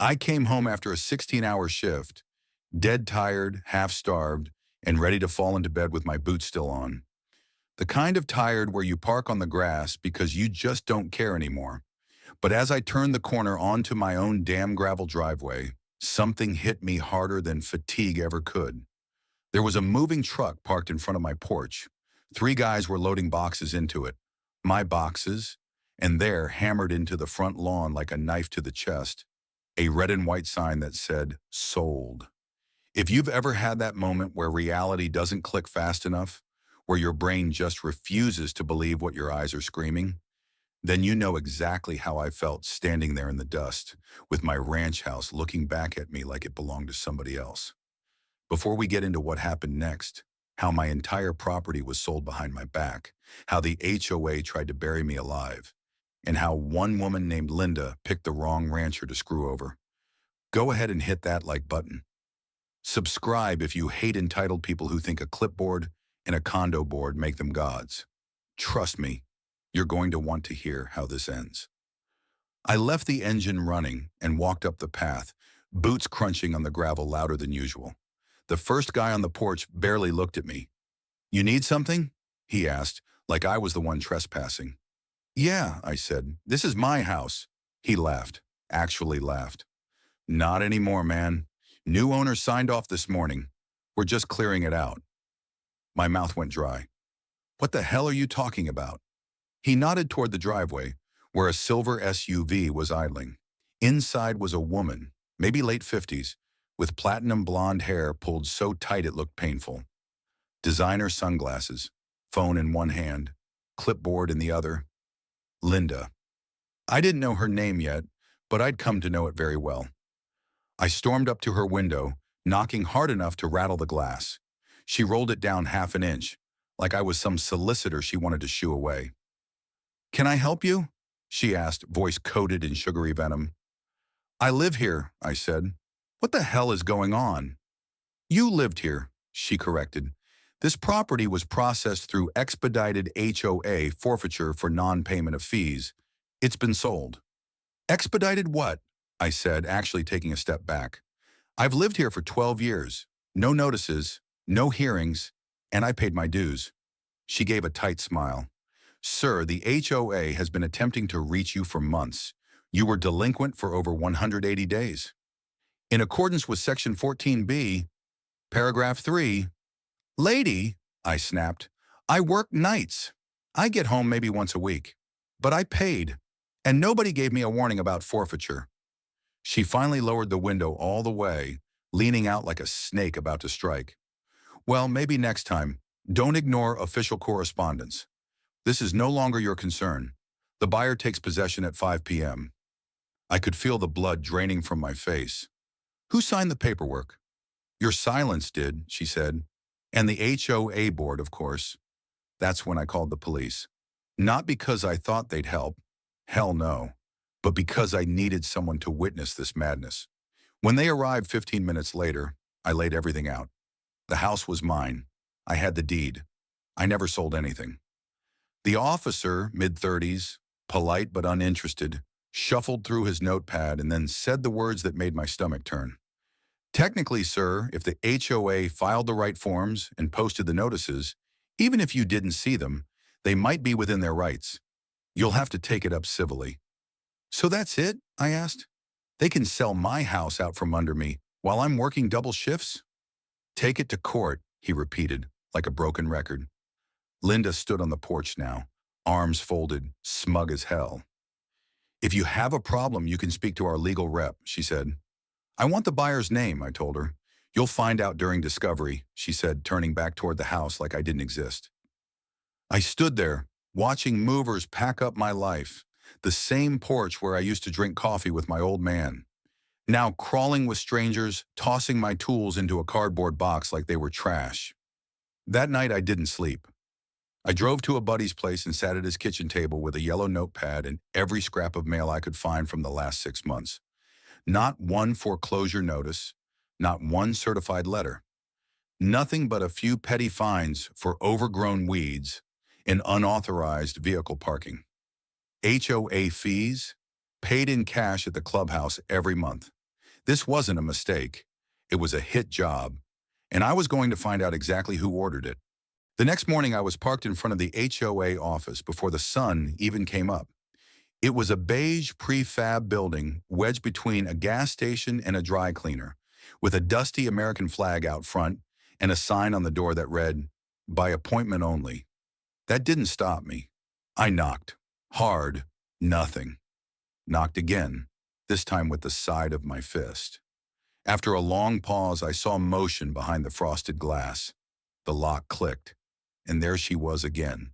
I came home after a 16-hour shift, dead tired, half-starved, and ready to fall into bed with my boots still on. The kind of tired where you park on the grass because you just don't care anymore. But as I turned the corner onto my own damn gravel driveway, something hit me harder than fatigue ever could. There was a moving truck parked in front of my porch. Three guys were loading boxes into it. My boxes, and there, hammered into the front lawn like a knife to the chest, a red and white sign that said, "Sold." If you've ever had that moment where reality doesn't click fast enough, where your brain just refuses to believe what your eyes are screaming, then you know exactly how I felt standing there in the dust, with my ranch house looking back at me like it belonged to somebody else. Before we get into what happened next, how my entire property was sold behind my back, how the HOA tried to bury me alive, and how one woman named Linda picked the wrong rancher to screw over, go ahead and hit that like button. Subscribe if you hate entitled people who think a clipboard and a condo board make them gods. Trust me, you're going to want to hear how this ends. I left the engine running and walked up the path, boots crunching on the gravel louder than usual. The first guy on the porch barely looked at me. "You need something?" he asked, like I was the one trespassing. "Yeah," I said. "This is my house." He laughed, actually laughed. "Not anymore, man. New owner signed off this morning. We're just clearing it out." My mouth went dry. "What the hell are you talking about?" He nodded toward the driveway, where a silver SUV was idling. Inside was a woman, maybe late 50s, with platinum blonde hair pulled so tight it looked painful. Designer sunglasses, phone in one hand, clipboard in the other. Linda. I didn't know her name yet, but I'd come to know it very well. I stormed up to her window, knocking hard enough to rattle the glass. She rolled it down half an inch, like I was some solicitor she wanted to shoo away. "Can I help you?" she asked, voice coated in sugary venom. "I live here," I said. "What the hell is going on?" "You lived here," she corrected. "This property was processed through expedited HOA forfeiture for non-payment of fees. It's been sold." "Expedited what?" I said, actually taking a step back. "I've lived here for 12 years. No notices, no hearings, and I paid my dues." She gave a tight smile. "Sir, the HOA has been attempting to reach you for months. You were delinquent for over 180 days. In accordance with Section 14B, Paragraph 3, "Lady," I snapped, "I work nights. I get home maybe once a week. But I paid, and nobody gave me a warning about forfeiture." She finally lowered the window all the way, leaning out like a snake about to strike. "Well, maybe next time. Don't ignore official correspondence. This is no longer your concern. The buyer takes possession at 5 p.m. I could feel the blood draining from my face. "Who signed the paperwork?" "Your silence did," she said. "And the HOA board, of course." That's when I called the police. Not because I thought they'd help. Hell no. But because I needed someone to witness this madness. When they arrived 15 minutes later, I laid everything out. The house was mine. I had the deed. I never sold anything. The officer, mid-30s, polite but uninterested, shuffled through his notepad and then said the words that made my stomach turn. "Technically, sir, if the HOA filed the right forms and posted the notices, even if you didn't see them, they might be within their rights. You'll have to take it up civilly." "So that's it?" I asked. "They can sell my house out from under me while I'm working double shifts?" "Take it to court," he repeated, like a broken record. Linda stood on the porch now, arms folded, smug as hell. "If you have a problem, you can speak to our legal rep," she said. "I want the buyer's name," I told her. "You'll find out during discovery," she said, turning back toward the house like I didn't exist. I stood there, watching movers pack up my life, the same porch where I used to drink coffee with my old man. Now crawling with strangers, tossing my tools into a cardboard box like they were trash. That night I didn't sleep. I drove to a buddy's place and sat at his kitchen table with a yellow notepad and every scrap of mail I could find from the last 6 months. Not one foreclosure notice, not one certified letter. Nothing but a few petty fines for overgrown weeds and unauthorized vehicle parking. HOA fees, paid in cash at the clubhouse every month. This wasn't a mistake. It was a hit job, and I was going to find out exactly who ordered it. The next morning, I was parked in front of the HOA office before the sun even came up. It was a beige prefab building wedged between a gas station and a dry cleaner, with a dusty American flag out front and a sign on the door that read, "By appointment only." That didn't stop me. I knocked. Hard. Nothing. Knocked again, this time with the side of my fist. After a long pause, I saw motion behind the frosted glass. The lock clicked, and there she was again.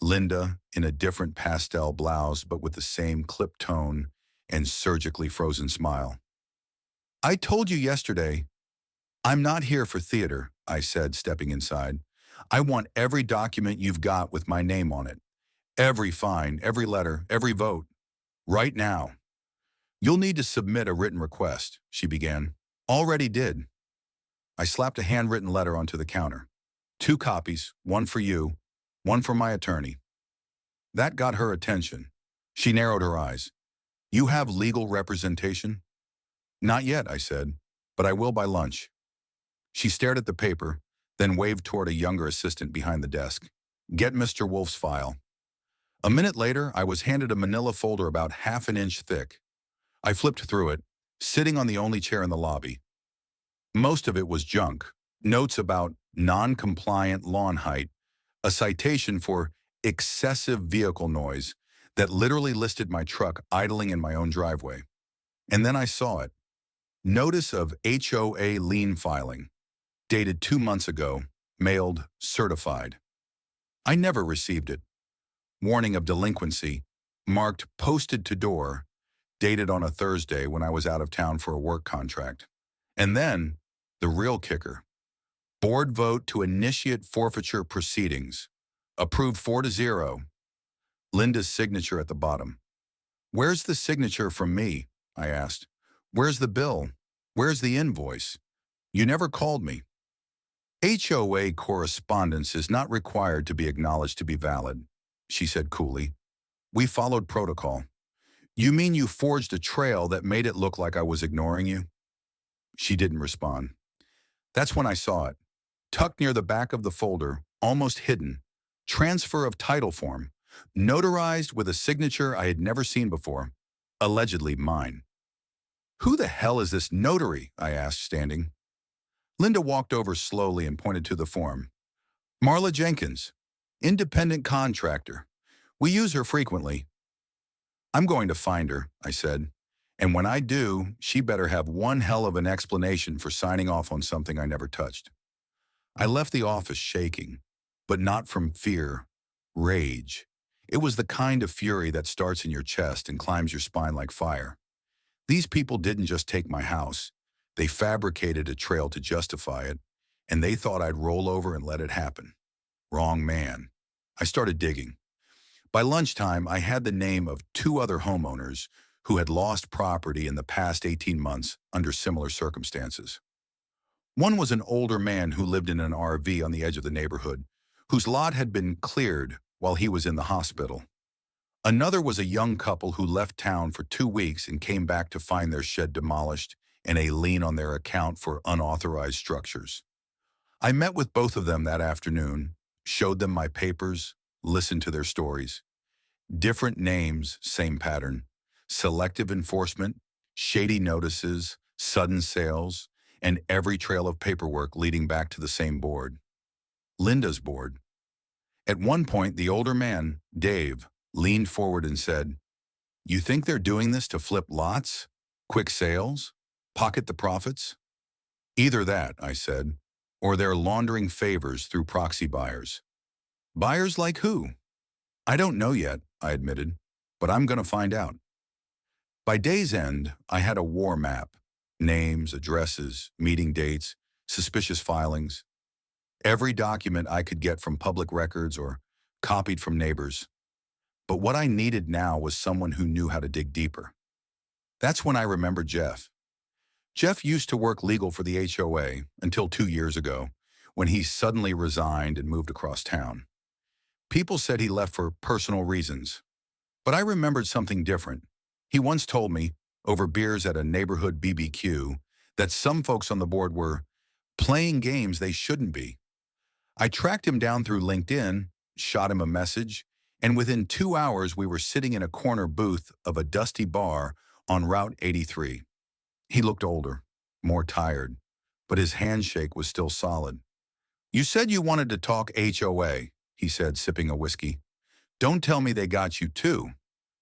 Linda, in a different pastel blouse but with the same clipped tone and surgically frozen smile. "I told you yesterday, I'm not here for theater," I said, stepping inside. "I want every document you've got with my name on it. Every fine, every letter, every vote. Right now." "You'll need to submit a written request," she began. "Already did." I slapped a handwritten letter onto the counter. "2 copies, one for you, one for my attorney." That got her attention. She narrowed her eyes. "You have legal representation?" "Not yet," I said, "but I will by lunch." She stared at the paper, then waved toward a younger assistant behind the desk. "Get Mr. Wolf's file." A minute later, I was handed a manila folder about half an inch thick. I flipped through it, sitting on the only chair in the lobby. Most of it was junk. Notes about non-compliant lawn height, a citation for excessive vehicle noise that literally listed my truck idling in my own driveway. And then I saw it. Notice of HOA lien filing, dated 2 months ago, mailed certified. I never received it. Warning of delinquency, marked posted to door, dated on a Thursday when I was out of town for a work contract. And then, the real kicker. Board vote to initiate forfeiture proceedings. Approved 4-0. Linda's signature at the bottom. "Where's the signature from me?" I asked. "Where's the bill? Where's the invoice? You never called me." "HOA correspondence is not required to be acknowledged to be valid," she said coolly. "We followed protocol." "You mean you forged a trail that made it look like I was ignoring you?" She didn't respond. That's when I saw it. Tucked near the back of the folder, almost hidden. Transfer of title form. Notarized with a signature I had never seen before. Allegedly mine. "Who the hell is this notary?" I asked, standing. Linda walked over slowly and pointed to the form. "Marla Jenkins, independent contractor. We use her frequently." "I'm going to find her," I said. "And when I do, she better have one hell of an explanation for signing off on something I never touched." I left the office shaking, but not from fear, rage. It was the kind of fury that starts in your chest and climbs your spine like fire. These people didn't just take my house. They fabricated a trail to justify it, and they thought I'd roll over and let it happen. Wrong man. I started digging. By lunchtime, I had the name of 2 other homeowners who had lost property in the past 18 months under similar circumstances. One was an older man who lived in an RV on the edge of the neighborhood, whose lot had been cleared while he was in the hospital. Another was a young couple who left town for 2 weeks and came back to find their shed demolished and a lien on their account for unauthorized structures. I met with both of them that afternoon, showed them my papers, listened to their stories. Different names, same pattern. Selective enforcement, shady notices, sudden sales, and every trail of paperwork leading back to the same board. Linda's board. At one point, the older man, Dave, leaned forward and said, "You think they're doing this to flip lots? Quick sales? Pocket the profits?" "Either that," I said, "or they're laundering favors through proxy buyers." "Buyers like who?" "I don't know yet," I admitted, "but I'm going to find out." By day's end, I had a war map. Names, addresses, meeting dates, suspicious filings. Every document I could get from public records or copied from neighbors. But what I needed now was someone who knew how to dig deeper. That's when I remembered Jeff. Jeff used to work legal for the HOA until 2 years ago, when he suddenly resigned and moved across town. People said he left for personal reasons, but I remembered something different. He once told me, over beers at a neighborhood BBQ that some folks on the board were playing games they shouldn't be. I tracked him down through LinkedIn, shot him a message, and within 2 hours we were sitting in a corner booth of a dusty bar on Route 83. He looked older, more tired, but his handshake was still solid. "You said you wanted to talk HOA," he said, sipping a whiskey. "Don't tell me they got you too."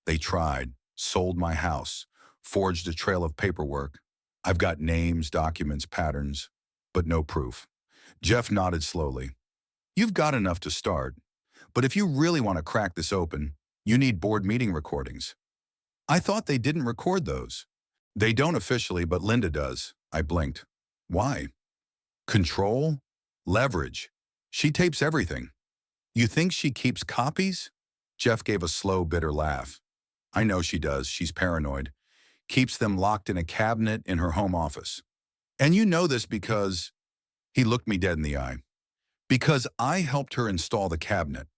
"They tried, sold my house, forged a trail of paperwork. I've got names, documents, patterns, but no proof." Jeff nodded slowly. "You've got enough to start, but if you really want to crack this open, you need board meeting recordings." "I thought they didn't record those." "They don't officially, but Linda does." I blinked. "Why?" "Control? Leverage. She tapes everything." "You think she keeps copies?" Jeff gave a slow, bitter laugh. "I know she does. She's paranoid. Keeps them locked in a cabinet in her home office. And you know this because—" He looked me dead in the eye. "Because I helped her install the cabinet."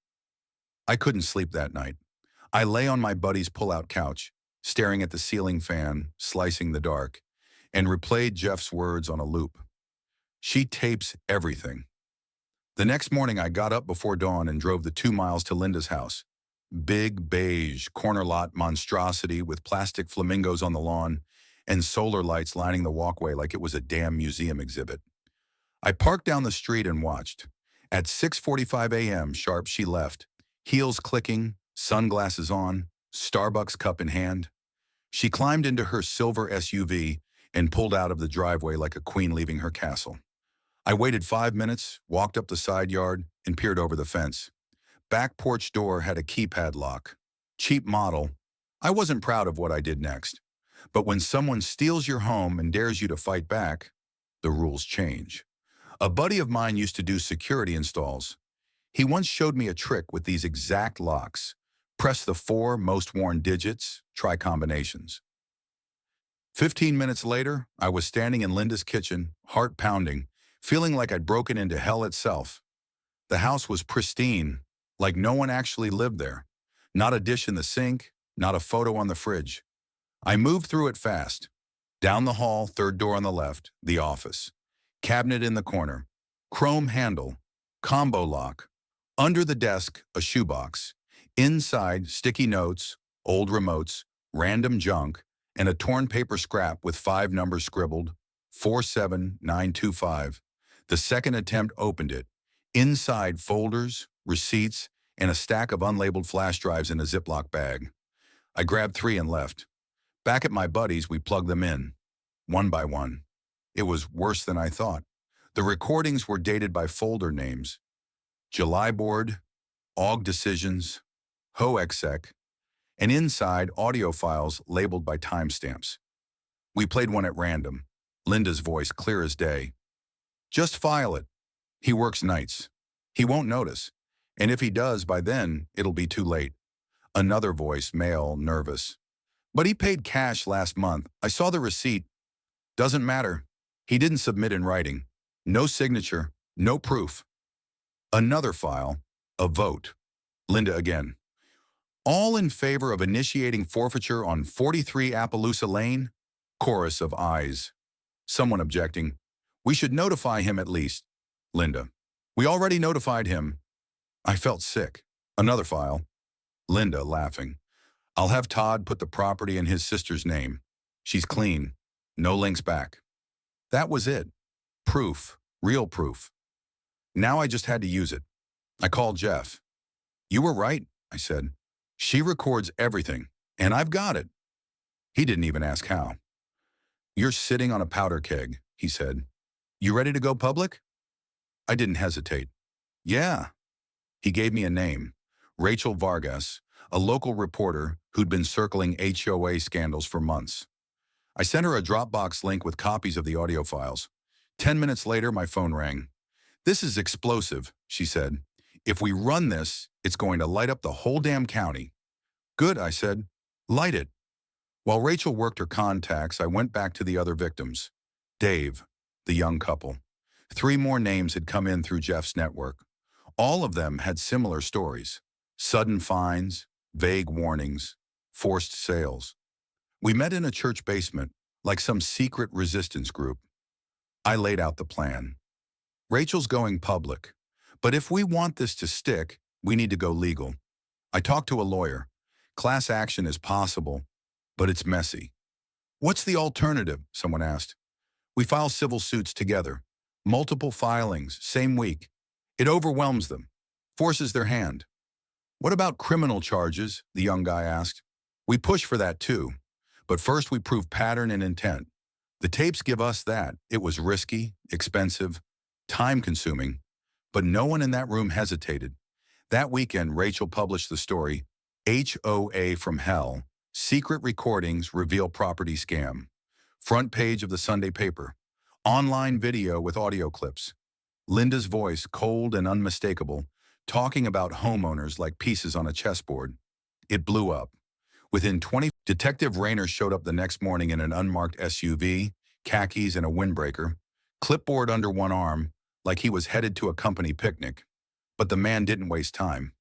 I couldn't sleep that night. I lay on my buddy's pull-out couch, staring at the ceiling fan, slicing the dark, and replayed Jeff's words on a loop. "She tapes everything." The next morning, I got up before dawn and drove the 2 miles to Linda's house. Big, beige, corner lot monstrosity with plastic flamingos on the lawn and solar lights lining the walkway like it was a damn museum exhibit. I parked down the street and watched. At 6:45 a.m. sharp, she left, heels clicking, sunglasses on, Starbucks cup in hand. She climbed into her silver SUV and pulled out of the driveway like a queen leaving her castle. I waited 5 minutes, walked up the side yard, and peered over the fence. Back porch door had a keypad lock. Cheap model. I wasn't proud of what I did next. But when someone steals your home and dares you to fight back, the rules change. A buddy of mine used to do security installs. He once showed me a trick with these exact locks. Press the 4 most worn digits, try combinations. 15 minutes later, I was standing in Linda's kitchen, heart pounding, feeling like I'd broken into hell itself. The house was pristine, like no one actually lived there. Not a dish in the sink, not a photo on the fridge. I moved through it fast. Down the hall, third door on the left, the office. Cabinet in the corner. Chrome handle. Combo lock. Under the desk, a shoebox. Inside, sticky notes, old remotes, random junk, and a torn paper scrap with 5 numbers scribbled. 47925. The second attempt opened it. Inside, folders, receipts, and a stack of unlabeled flash drives in a Ziploc bag. I grabbed 3 and left. Back at my buddy's, we plugged them in, one by one. It was worse than I thought. The recordings were dated by folder names. July board, AUG decisions, HOA-Exec, and inside audio files labeled by timestamps. We played one at random. Linda's voice clear as day. "Just file it. He works nights. He won't notice. And if he does, by then, it'll be too late." Another voice, male, nervous. "But he paid cash last month. I saw the receipt." "Doesn't matter. He didn't submit in writing. No signature, no proof." Another file, a vote. Linda again. "All in favor of initiating forfeiture on 43 Appaloosa Lane?" Chorus of ayes. Someone objecting. "We should notify him at least." Linda. "We already notified him." I felt sick. Another file. Linda laughing. "I'll have Todd put the property in his sister's name. She's clean. No links back." That was it. Proof. Real proof. Now I just had to use it. I called Jeff. "You were right," I said. "She records everything, and I've got it." He didn't even ask how. "You're sitting on a powder keg," he said. "You ready to go public?" I didn't hesitate. "Yeah." He gave me a name. Rachel Vargas, a local reporter who'd been circling HOA scandals for months. I sent her a Dropbox link with copies of the audio files. 10 minutes later, my phone rang. "This is explosive," she said. "If we run this, it's going to light up the whole damn county." "Good," I said. "Light it." While Rachel worked her contacts, I went back to the other victims. Dave, the young couple. 3 more names had come in through Jeff's network. All of them had similar stories. Sudden fines, vague warnings, forced sales. We met in a church basement, like some secret resistance group. I laid out the plan. Rachel's going public, but if we want this to stick, we need to go legal. I talked to a lawyer. Class action is possible, but it's messy. What's the alternative? Someone asked. We file civil suits together. Multiple filings, same week. It overwhelms them, forces their hand. What about criminal charges? The young guy asked. We push for that too, but first we prove pattern and intent. The tapes give us that. It was risky, expensive, time-consuming, but no one in that room hesitated. That weekend, Rachel published the story, HOA from Hell, Secret Recordings Reveal Property Scam. Front page of the Sunday paper. Online video with audio clips. Linda's voice, cold and unmistakable, talking about homeowners like pieces on a chessboard. It blew up. Within 20, Detective Rayner showed up the next morning in an unmarked SUV, khakis and a windbreaker, clipboard under one arm, like he was headed to a company picnic. But the man didn't waste time.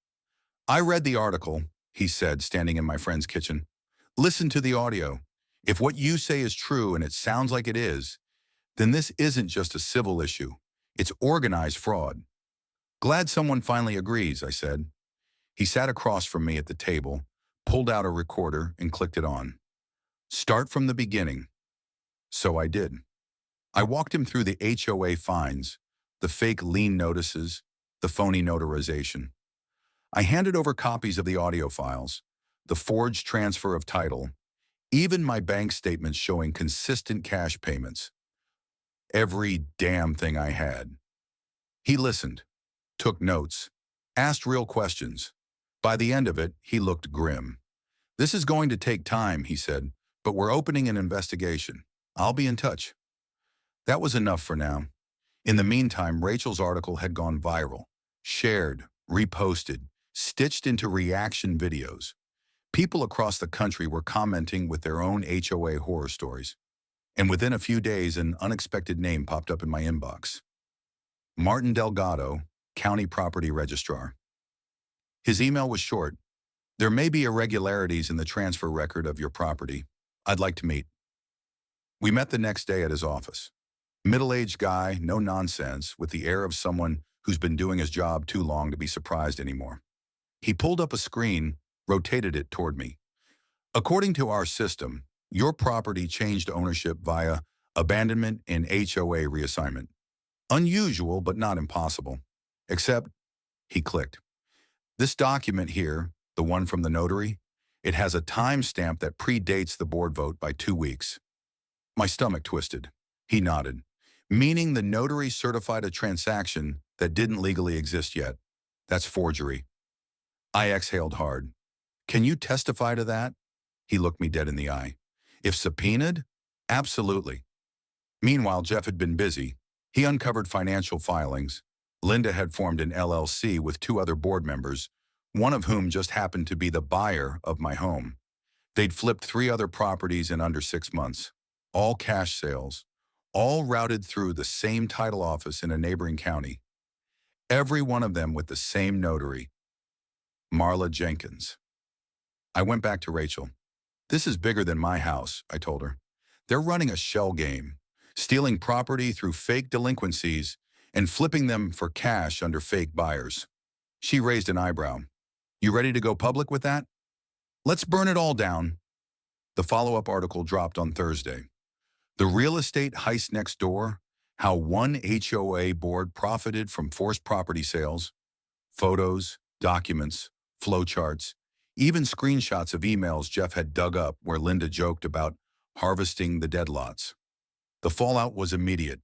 I read the article, he said, standing in my friend's kitchen. Listen to the audio. If what you say is true and it sounds like it is, then this isn't just a civil issue. It's organized fraud. Glad someone finally agrees, I said. He sat across from me at the table, pulled out a recorder and clicked it on. Start from the beginning. So I did. I walked him through the HOA fines, the fake lien notices, the phony notarization. I handed over copies of the audio files, the forged transfer of title, even my bank statements showing consistent cash payments. Every damn thing I had. He listened, took notes, asked real questions. By the end of it, he looked grim. This is going to take time, he said, but we're opening an investigation. I'll be in touch. That was enough for now. In the meantime, Rachel's article had gone viral, shared, reposted, stitched into reaction videos. People across the country were commenting with their own HOA horror stories. And within a few days, an unexpected name popped up in my inbox. Martin Delgado, County Property Registrar. His email was short. There may be irregularities in the transfer record of your property. I'd like to meet. We met the next day at his office. Middle-aged guy, no nonsense, with the air of someone who's been doing his job too long to be surprised anymore. He pulled up a screen, rotated it toward me. According to our system, your property changed ownership via abandonment and HOA reassignment. Unusual, but not impossible. Except, he clicked. This document here, the one from the notary, it has a timestamp that predates the board vote by 2 weeks. My stomach twisted. He nodded, meaning the notary certified a transaction that didn't legally exist yet. That's forgery. I exhaled hard. Can you testify to that? He looked me dead in the eye. If subpoenaed? Absolutely. Meanwhile, Jeff had been busy. He uncovered financial filings. Linda had formed an LLC with 2 other board members, one of whom just happened to be the buyer of my home. They'd flipped 3 other properties in under 6 months, all cash sales, all routed through the same title office in a neighboring county. Every one of them with the same notary, Marla Jenkins. I went back to Rachel. This is bigger than my house, I told her. They're running a shell game, stealing property through fake delinquencies and flipping them for cash under fake buyers. She raised an eyebrow. You ready to go public with that? Let's burn it all down. The follow-up article dropped on Thursday. The real estate heist next door, how one HOA board profited from forced property sales, photos, documents, flowcharts, even screenshots of emails Jeff had dug up where Linda joked about harvesting the dead lots. The fallout was immediate.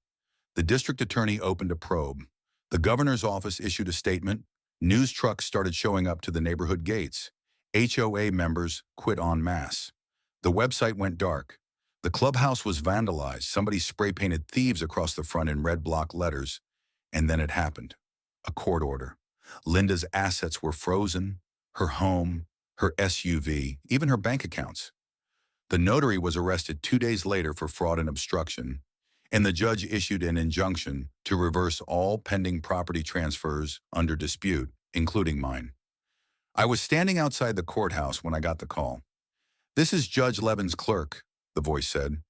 The district attorney opened a probe. The governor's office issued a statement. News trucks started showing up to the neighborhood gates. HOA members quit en masse. The website went dark. The clubhouse was vandalized. Somebody spray-painted thieves across the front in red block letters. And then it happened. A court order. Linda's assets were frozen. Her home, her SUV, even her bank accounts. The notary was arrested 2 days later for fraud and obstruction, and the judge issued an injunction to reverse all pending property transfers under dispute, including mine. I was standing outside the courthouse when I got the call. "This is Judge Levin's clerk," the voice said.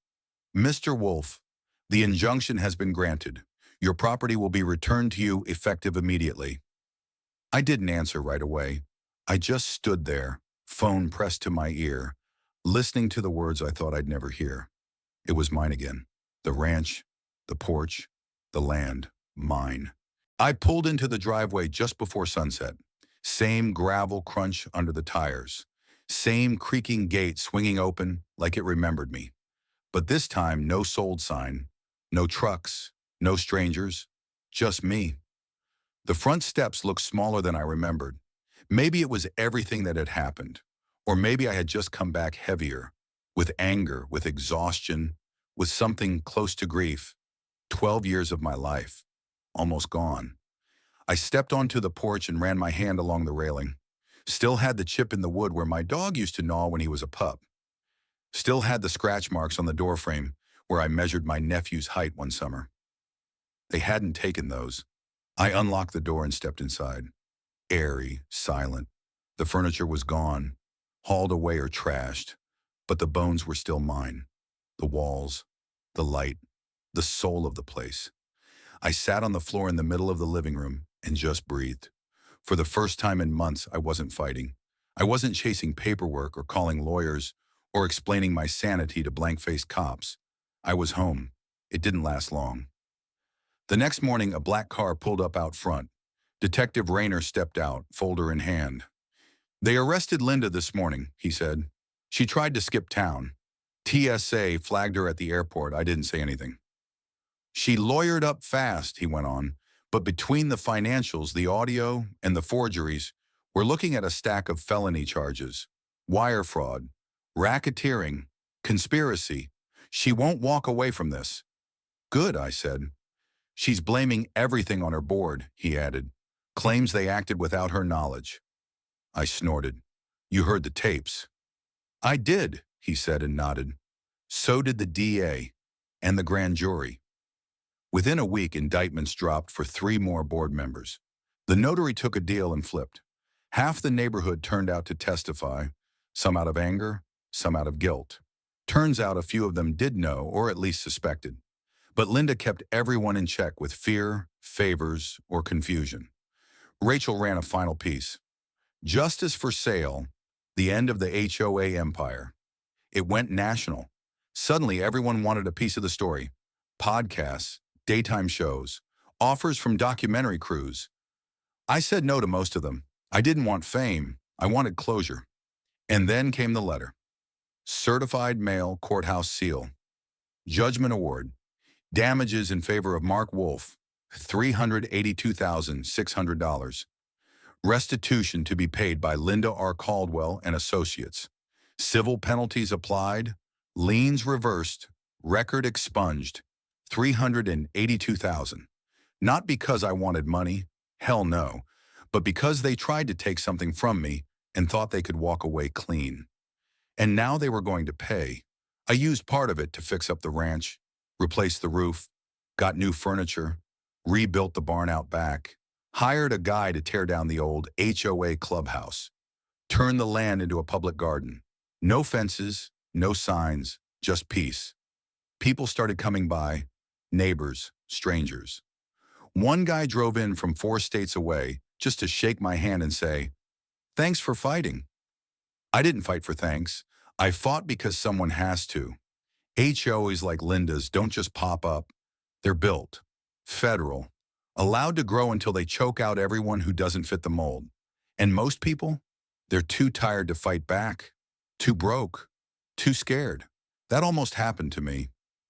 "Mr. Wolf, the injunction has been granted. Your property will be returned to you effective immediately." I didn't answer right away. I just stood there, phone pressed to my ear, listening to the words I thought I'd never hear. It was mine again. The ranch, the porch, the land, mine. I pulled into the driveway just before sunset. Same gravel crunch under the tires. Same creaking gate swinging open like it remembered me. But this time, no sold sign, no trucks, no strangers, just me. The front steps looked smaller than I remembered. Maybe it was everything that had happened. Or maybe I had just come back heavier, with anger, with exhaustion, with something close to grief. 12 years of my life, almost gone. I stepped onto the porch and ran my hand along the railing. Still had the chip in the wood where my dog used to gnaw when he was a pup. Still had the scratch marks on the doorframe where I measured my nephew's height one summer. They hadn't taken those. I unlocked the door and stepped inside. Airy, silent. The furniture was gone, hauled away or trashed, but the bones were still mine. The walls, the light, the soul of the place. I sat on the floor in the middle of the living room and just breathed. For the first time in months, I wasn't fighting. I wasn't chasing paperwork or calling lawyers or explaining my sanity to blank-faced cops. I was home. It didn't last long. The next morning, a black car pulled up out front. Detective Rayner stepped out, folder in hand. "They arrested Linda this morning," he said. "She tried to skip town. TSA flagged her at the airport. I didn't say anything. She lawyered up fast," he went on, "but between the financials, the audio, and the forgeries, we're looking at a stack of felony charges. Wire fraud, racketeering, conspiracy. She won't walk away from this." "Good," I said. "She's blaming everything on her board," he added. "Claims they acted without her knowledge." I snorted. "You heard the tapes." "I did," he said and nodded. "So did the DA and the grand jury." Within a week, indictments dropped for 3 more board members. The notary took a deal and flipped. Half the neighborhood turned out to testify, some out of anger, some out of guilt. Turns out a few of them did know, or at least suspected. But Linda kept everyone in check with fear, favors, or confusion. Rachel ran a final piece. "Justice for Sale, the End of the HOA Empire." It went national. Suddenly, everyone wanted a piece of the story. Podcasts, daytime shows, offers from documentary crews. I said no to most of them. I didn't want fame. I wanted closure. And then came the letter. Certified mail courthouse seal. Judgment award. Damages in favor of Mark Wolf, $382,600. Restitution to be paid by Linda R. Caldwell and Associates. Civil penalties applied, liens reversed, record expunged, $382,000. Not because I wanted money, hell no, but because they tried to take something from me and thought they could walk away clean. And now they were going to pay. I used part of it to fix up the ranch, replaced the roof, got new furniture, rebuilt the barn out back, hired a guy to tear down the old HOA clubhouse, turned the land into a public garden. No fences, no signs, just peace. People started coming by, neighbors, strangers. One guy drove in from 4 states away just to shake my hand and say, "Thanks for fighting." I didn't fight for thanks. I fought because someone has to. HOAs like Linda's don't just pop up. They're built, federal, allowed to grow until they choke out everyone who doesn't fit the mold. And most people, they're too tired to fight back, too broke, too scared. That almost happened to me,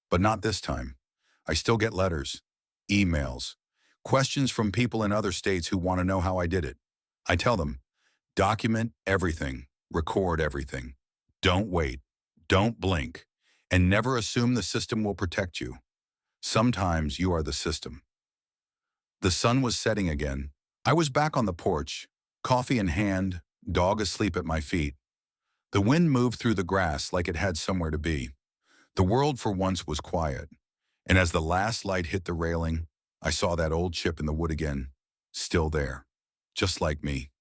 but not this time. I still get letters, emails, questions from people in other states who want to know how I did it. I tell them, document everything, record everything. Don't wait, don't blink, and never assume the system will protect you. Sometimes you are the system. The sun was setting again. I was back on the porch, coffee in hand, dog asleep at my feet. The wind moved through the grass like it had somewhere to be. The world for once was quiet, and as the last light hit the railing, I saw that old chip in the wood again, still there, just like me.